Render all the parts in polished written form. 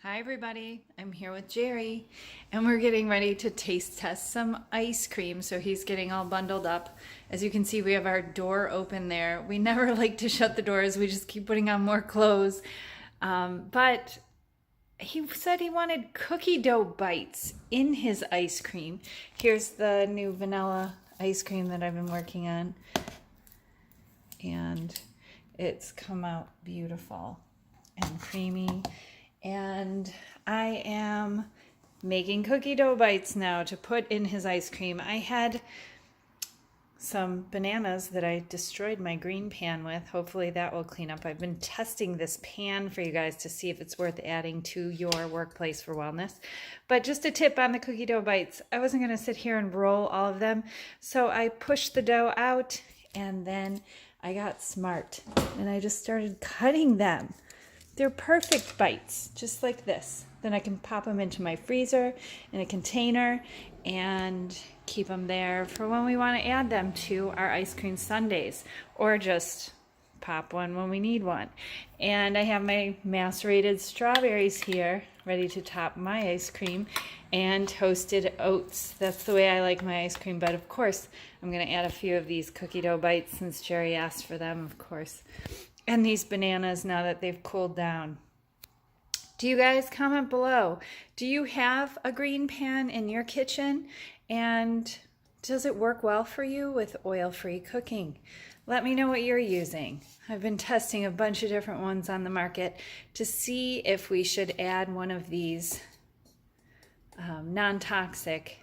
Hi everybody, I'm here with Jerry and we're getting ready to taste test some ice cream. So he's getting all bundled up. As you can see, we have our door open there. We never like to shut the doors, we just keep putting on more clothes. But he said he wanted cookie dough bites in his ice cream. Here's the new vanilla ice cream that I've been working on. And it's come out beautiful and creamy. And I am making cookie dough bites now to put in his ice cream. I had some bananas that I destroyed my green pan with. Hopefully that will clean up. I've been testing this pan for you guys to see if it's worth adding to your workplace for wellness. But just a tip on the cookie dough bites. I wasn't going to sit here and roll all of them. So I pushed the dough out and then I got smart and I just started cutting them. They're perfect bites, just like this. Then I can pop them into my freezer in a container and keep them there for when we want to add them to our ice cream sundaes, or just pop one when we need one. And I have my macerated strawberries here ready to top my ice cream, and toasted oats. That's the way I like my ice cream, but of course I'm going to add a few of these cookie dough bites since Jerry asked for them, of course. And these bananas now that they've cooled down. Do you guys comment below? Do you have a green pan in your kitchen? And does it work well for you with oil-free cooking? Let me know what you're using. I've been testing a bunch of different ones on the market to see if we should add one of these non-toxic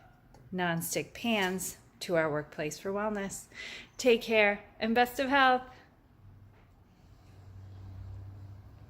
non-stick pans to our workplace for wellness. Take care and best of health.